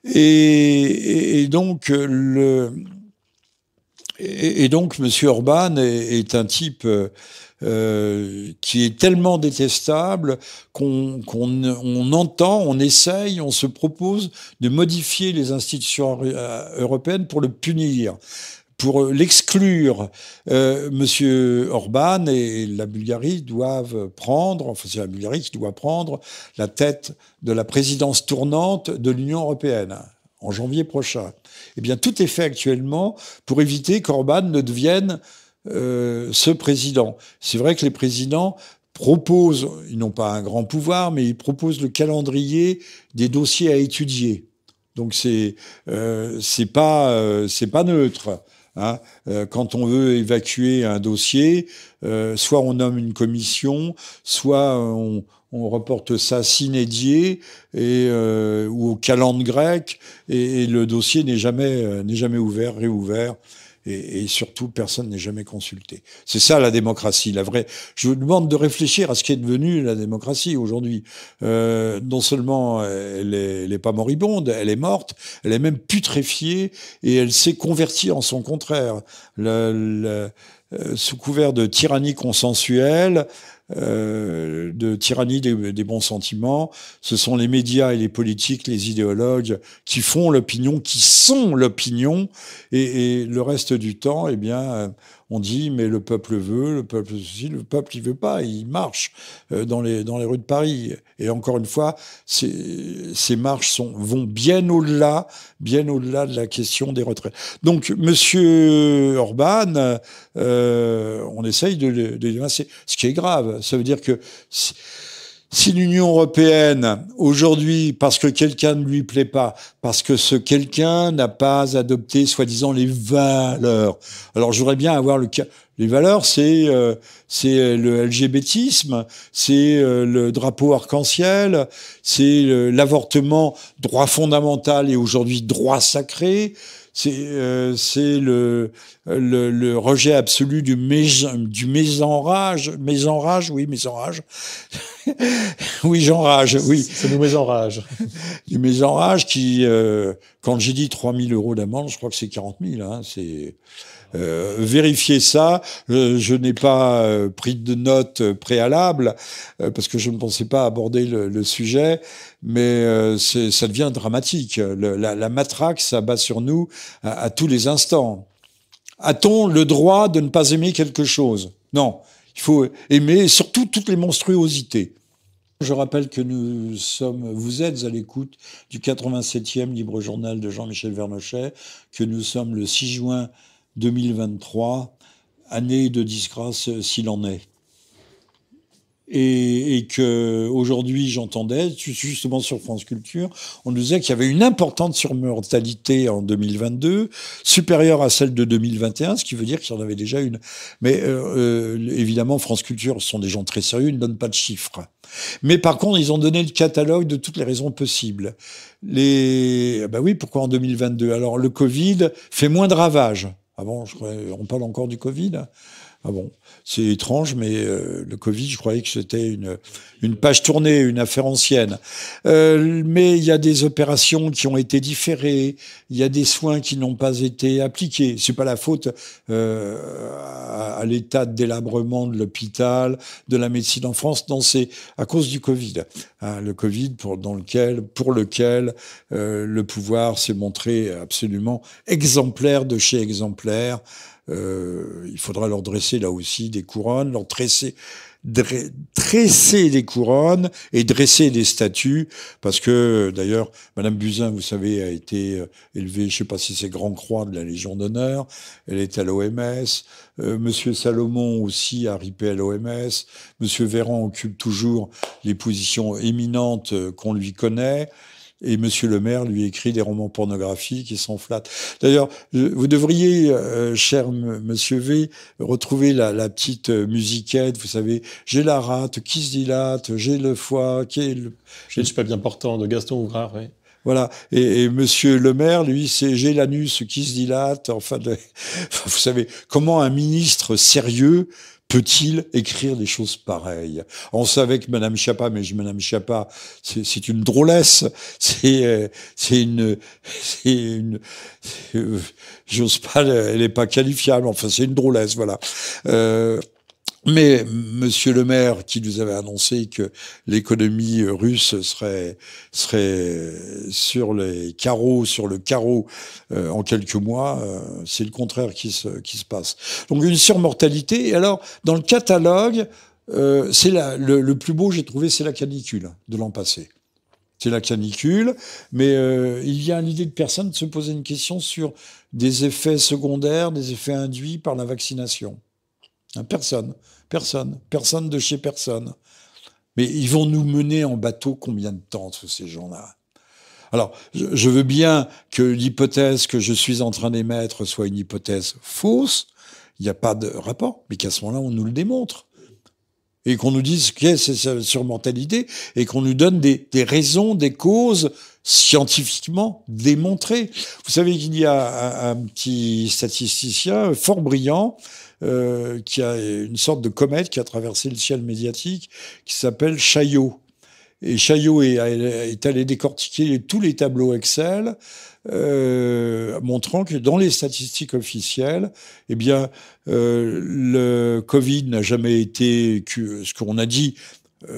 Et donc, M. Orban est un type qui est tellement détestable qu'on entend, on essaye, on se propose de modifier les institutions européennes pour le punir, pour l'exclure. Monsieur Orban et la Bulgarie doivent prendre, enfin c'est la Bulgarie qui doit prendre la tête de la présidence tournante de l'Union européenne en janvier prochain. Eh bien, tout est fait actuellement pour éviter qu'Orban ne devienne ce président. C'est vrai que les présidents proposent, ils n'ont pas un grand pouvoir, mais ils proposent le calendrier des dossiers à étudier. Donc c'est pas neutre. Hein. Quand on veut évacuer un dossier, soit on nomme une commission, soit on reporte ça sine die ou au calendre grec, et le dossier n'est jamais ouvert, réouvert. Et surtout, personne n'est jamais consulté. C'est ça la démocratie, la vraie. Je vous demande de réfléchir à ce qui est devenu la démocratie aujourd'hui. Non seulement elle est pas moribonde, elle est morte, elle est même putréfiée, et elle s'est convertie en son contraire. Sous couvert de tyrannie consensuelle, de tyrannie des bons sentiments, ce sont les médias et les politiques, les idéologues qui font l'opinion, qui sont l'opinion, et le reste du temps, eh bien, on dit mais le peuple veut, le peuple il veut pas, il marche dans les rues de Paris. Et encore une fois, ces marches vont bien au-delà de la question des retraites. Donc, Monsieur Orban, on essaye de l'évincer, ce qui est grave. Ça veut dire que Si l'Union européenne, aujourd'hui, parce que quelqu'un ne lui plaît pas, parce que ce quelqu'un n'a pas adopté, soi-disant, les valeurs. Alors, je voudrais bien avoir le cas. Les valeurs, c'est le LGBTisme, c'est le drapeau arc-en-ciel, c'est l'avortement, droit fondamental et aujourd'hui droit sacré. C'est le rejet absolu du mésenrage. Mésenrage, oui, mésenrage. Oui, j'enrage, oui. Ça nous met en rage. Du mésenrage qui, quand j'ai dit 3 000 € d'amende, je crois que c'est 40 000. Hein, c'est vérifier ça. Je n'ai pas pris de notes préalables parce que je ne pensais pas aborder le sujet, mais ça devient dramatique. La matraque s'abat sur nous à tous les instants. A-t-on le droit de ne pas aimer quelque chose? Non. Il faut aimer surtout toutes les monstruosités. Je rappelle que vous êtes à l'écoute du 87e Libre Journal de Jean-Michel Vernochet, que nous sommes le 6 juin 2023, année de disgrâce s'il en est. Et que aujourd'hui, j'entendais, justement sur France Culture, on nous disait qu'il y avait une importante surmortalité en 2022, supérieure à celle de 2021, ce qui veut dire qu'il y en avait déjà une. Mais évidemment, France Culture sont des gens très sérieux, ils ne donnent pas de chiffres. Mais par contre, ils ont donné le catalogue de toutes les raisons possibles. Ben oui, pourquoi en 2022? Alors, le Covid fait moins de ravages. Ah bon, on parle encore du Covid? Ah bon, c'est étrange, mais le Covid, je croyais que c'était une page tournée, une affaire ancienne. Mais il y a des opérations qui ont été différées, il y a des soins qui n'ont pas été appliqués. C'est pas la faute à l'état de délabrement de l'hôpital, de la médecine en France. Non, c'est à cause du Covid. Hein, le Covid pour lequel le pouvoir s'est montré absolument exemplaire de chez exemplaire. Il faudra leur dresser là aussi des couronnes, leur tresser des couronnes et dresser des statues, parce que d'ailleurs Madame Buzyn, vous savez, a été élevée, je sais pas si c'est Grand Croix de la Légion d'honneur, elle est à l'OMS, Monsieur Salomon aussi a ripé à l'OMS, Monsieur Véran occupe toujours les positions éminentes qu'on lui connaît. Et Monsieur le maire lui écrit des romans pornographiques et s'en flatte. D'ailleurs, vous devriez, cher Monsieur V, retrouver la petite musiquette, vous savez, j'ai la rate qui se dilate, j'ai le foie qui est le... Je ne suis pas bien portant, de Gaston Ouvrard, oui. Voilà. Et Monsieur le maire, lui, c'est j'ai l'anus qui se dilate. Enfin, vous savez, comment un ministre sérieux peut-il écrire des choses pareilles? On savait que Madame Schiappa, mais Madame Schiappa, c'est une drôlesse, j'ose pas, elle est pas qualifiable, enfin, c'est une drôlesse, voilà. Mais Monsieur le maire, qui nous avait annoncé que l'économie russe serait sur le carreau en quelques mois, c'est le contraire qui se passe. Donc une surmortalité. Et alors, dans le catalogue, c'est le plus beau, j'ai trouvé, c'est la canicule de l'an passé. C'est la canicule, mais il y a l'idée de personne de se poser une question sur des effets secondaires, des effets induits par la vaccination. Personne de chez personne. Mais ils vont nous mener en bateau combien de temps, tous ces gens-là? Alors, je veux bien que l'hypothèse que je suis en train d'émettre soit une hypothèse fausse, il n'y a pas de rapport, mais qu'à ce moment-là, on nous le démontre. Et qu'on nous dise qu'est-ce que c'est surmortalité, et qu'on nous donne des raisons, des causes scientifiquement démontrées. Vous savez qu'il y a un petit statisticien fort brillant, qui a une sorte de comète qui a traversé le ciel médiatique, qui s'appelle Chaillot. Et Chaillot est allé décortiquer tous les tableaux Excel, montrant que dans les statistiques officielles, eh bien, le Covid n'a jamais été ce qu'on a dit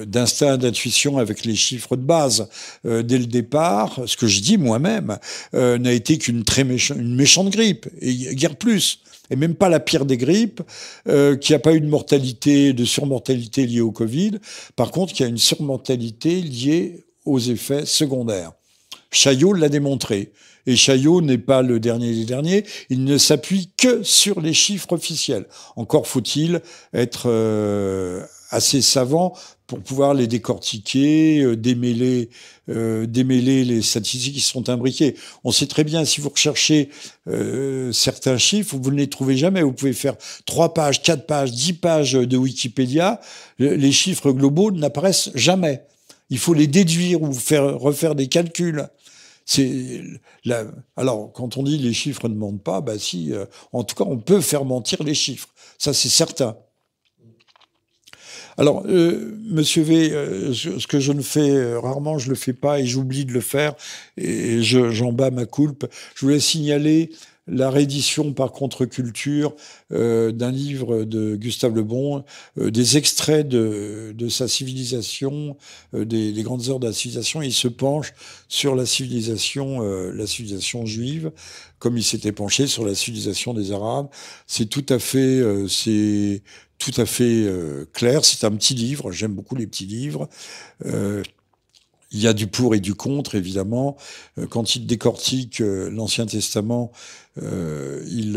d'instinct, d'intuition avec les chiffres de base dès le départ. Ce que je dis moi-même n'a été qu'une une méchante grippe, et guère plus. Et même pas la pire des grippes, qui n'a pas eu de surmortalité liée au Covid. Par contre, qui a une surmortalité liée aux effets secondaires. Chaillot l'a démontré. Et Chaillot n'est pas le dernier des derniers. Il ne s'appuie que sur les chiffres officiels. Encore faut-il être assez savants pour pouvoir les décortiquer, démêler les statistiques qui sont imbriquées. On sait très bien, si vous recherchez certains chiffres, vous ne les trouvez jamais. Vous pouvez faire 3 pages, 4 pages, 10 pages de Wikipédia, les chiffres globaux n'apparaissent jamais. Il faut les déduire ou refaire des calculs. Alors, quand on dit les chiffres ne mentent pas, bah si, en tout cas, on peut faire mentir les chiffres. Ça, c'est certain. Alors, Monsieur V, ce que je ne fais rarement, je le fais pas et j'oublie de le faire et j'en bats ma coulpe. Je voulais signaler la réédition par Contre-Culture d'un livre de Gustave Le Bon, des extraits de sa civilisation, des grandes heures de la civilisation. Il se penche sur la civilisation juive, comme il s'était penché sur la civilisation des Arabes. C'est tout à fait clair. C'est un petit livre. J'aime beaucoup les petits livres. Il y a du pour et du contre, évidemment. Quand il décortique l'Ancien Testament, il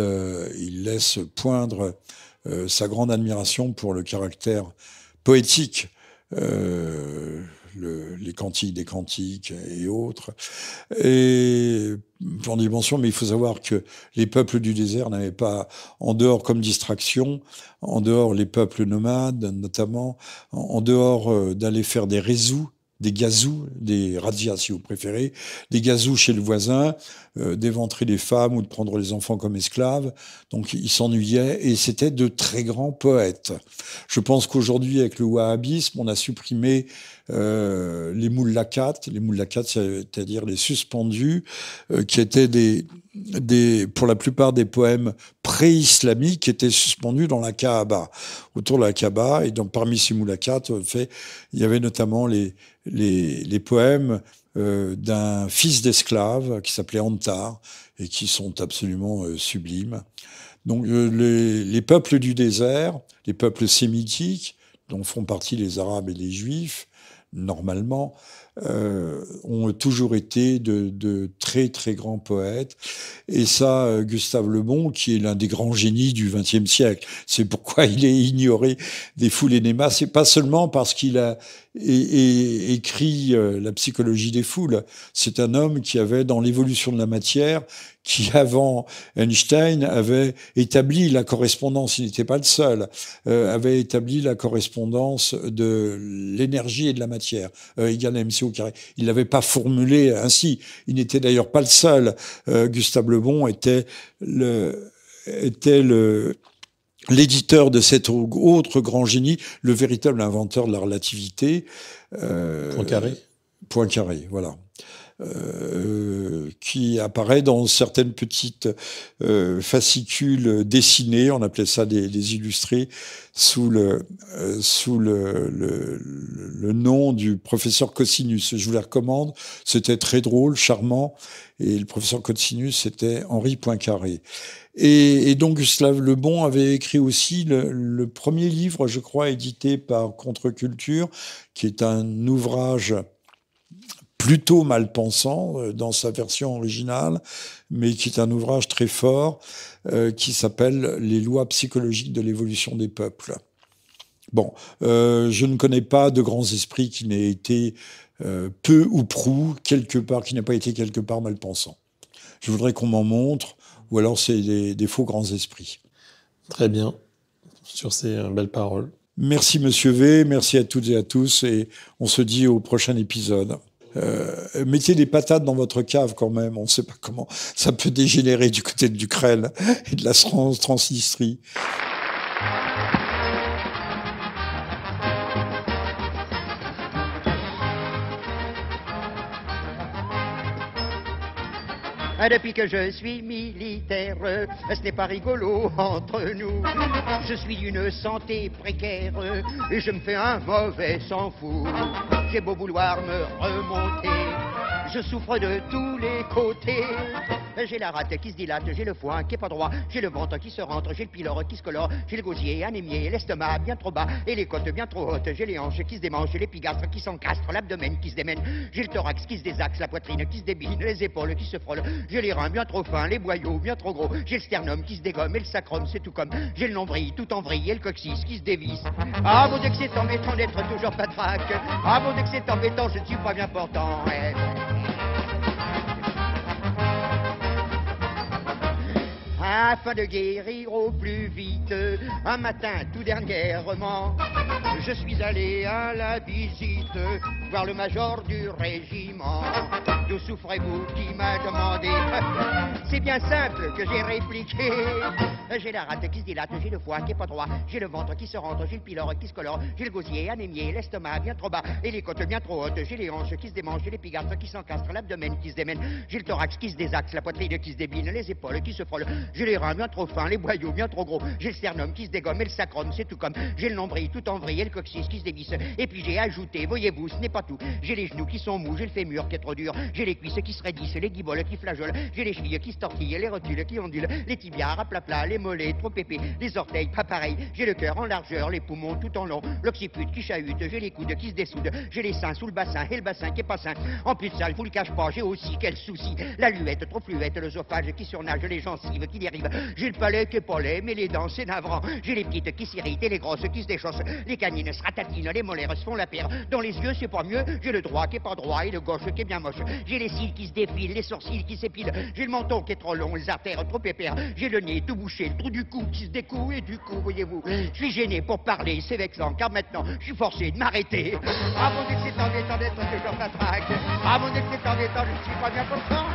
laisse poindre sa grande admiration pour le caractère poétique, les cantiques des cantiques et autres. Et en dimension, mais il faut savoir que les peuples du désert n'avaient pas, en dehors comme distraction, en dehors les peuples nomades notamment, en dehors d'aller faire des résous, des gazous, des razzias si vous préférez, des gazous chez le voisin, d'éventrer les femmes ou de prendre les enfants comme esclaves. Donc ils s'ennuyaient et c'était de très grands poètes. Je pense qu'aujourd'hui, avec le wahhabisme, on a supprimé les moulakat, c'est-à-dire les suspendus, qui étaient pour la plupart des poèmes pré-islamiques qui étaient suspendus dans la Kaaba, autour de la Kaaba. Et donc parmi ces moulakats, il y avait notamment les poèmes d'un fils d'esclave qui s'appelait Antar et qui sont absolument sublimes. Donc les peuples du désert, les peuples sémitiques, dont font partie les Arabes et les Juifs, normalement, ont toujours été de très très grands poètes. Et ça, Gustave Le Bon, qui est l'un des grands génies du XXe siècle, c'est pourquoi il est ignoré des foules et des masses. C'est pas seulement parce qu'il a écrit la psychologie des foules. C'est un homme qui avait, dans l'évolution de la matière, qui avant Einstein avait établi la correspondance, il n'était pas le seul, avait établi la correspondance de l'énergie et de la matière, égale à mc au carré. Il l'avait pas formulé ainsi. Il n'était d'ailleurs pas le seul. Gustave Le Bon était l'éditeur de cet autre grand génie, le véritable inventeur de la relativité. Poincaré, voilà. Qui apparaît dans certaines petites fascicules dessinés, on appelait ça des illustrés, sous le nom du professeur Cosinus. Je vous les recommande, c'était très drôle, charmant, et le professeur Cosinus, c'était Henri Poincaré. Et donc Gustave Le Bon avait écrit aussi le premier livre, je crois, édité par Contre-Culture, qui est un ouvrage plutôt mal pensant dans sa version originale, mais qui est un ouvrage très fort, qui s'appelle « Les lois psychologiques de l'évolution des peuples ». Bon, je ne connais pas de grands esprits qui n'aient été peu ou prou, quelque part, qui n'aient pas été quelque part mal pensants. Je voudrais qu'on m'en montre, ou alors c'est des faux grands esprits. Très bien, sur ces belles paroles. Merci Monsieur V, merci à toutes et à tous, et on se dit au prochain épisode. Mettez des patates dans votre cave quand même, on ne sait pas comment ça peut dégénérer du côté de l'Ukraine et de la Transnistrie. Depuis que je suis militaire, ce n'est pas rigolo entre nous. Je suis d'une santé précaire et je me fais un mauvais sang fou. J'ai beau vouloir me remonter, je souffre de tous les côtés. J'ai la rate qui se dilate, j'ai le foin qui est pas droit, j'ai le ventre qui se rentre, j'ai le pylore qui se colore, j'ai le gosier anémié, l'estomac bien trop bas et les côtes bien trop hautes, j'ai les hanches qui se démangent, j'ai l'épigastre qui s'encastre, l'abdomen qui se démène, j'ai le thorax qui se désaxe, la poitrine qui se débine, les épaules qui se frôlent, j'ai les reins bien trop fins, les boyaux bien trop gros, j'ai le sternum qui se dégomme et le sacrum c'est tout comme, j'ai le nombril tout en vrille et le coccyx qui se dévisse. Ah mon Dieu que c'est embêtant d'être toujours patraque, ah mon Dieu que c'est embêtant, je ne suis pas bien portant. Ouais. Afin de guérir au plus vite, un matin tout dernièrement, je suis allé à la visite, voir le major du régiment. D'où souffrez-vous qui m'a demandé? C'est bien simple que j'ai répliqué. J'ai la rate qui se dilate, j'ai le foie qui est pas droit, j'ai le ventre qui se rentre, j'ai le pylore qui se colore, j'ai le gosier anémié, l'estomac bien trop bas et les côtes bien trop hautes, j'ai les hanches qui se démangent, j'ai l'épigastre qui s'encastre, l'abdomen qui se démène, j'ai le thorax qui se désaxe, la poitrine qui se débine, les épaules qui se frôlent, j'ai les reins bien trop fins, les boyaux bien trop gros, j'ai le sternum qui se dégomme et le sacrum c'est tout comme, j'ai le nombril tout en vrille et le coccyx qui se dévisse, et puis j'ai ajouté, voyez-vous, ce n'est pas tout, j'ai les genoux qui sont mous, j'ai le fémur qui est trop dur, j'ai les cuisses qui se raidissent, les guiboles qui flageolent, j'ai les chevilles qui se tortillent, les rotules qui ondulent, les tibias à plat, les mollets trop épais, les orteils pas pareils, j'ai le cœur en largeur, les poumons tout en long, l'occiput qui chahute, j'ai les coudes qui se dessoudent, j'ai les seins sous le bassin et le bassin qui est pas sain. En plus de ça, je vous le cache pas, j'ai aussi quel souci, la luette trop fluette, l'œsophage qui surnage, les gencives qui dérivent, j'ai le palais qui est pas laid, mais les dents c'est navrant, j'ai les petites qui s'irritent et les grosses qui se déchaussent, les canines se ratatinent, les molaires se font la paire, dans les yeux c'est pas mieux, j'ai le droit qui est pas droit et le gauche qui est bien moche, j'ai les cils qui se défilent, les sourcils qui s'épilent, j'ai le menton qui est trop long, les artères trop épères, j'ai le nez tout bouché, le trou du cou qui se découle et du coup, voyez-vous, je suis gêné pour parler, c'est vexant, car maintenant, je suis forcé de m'arrêter. Ah mon Dieu, c'est embêtant d'être toujours patraque. Ah mon Dieu, c'est embêtant, je ne suis pas bien content.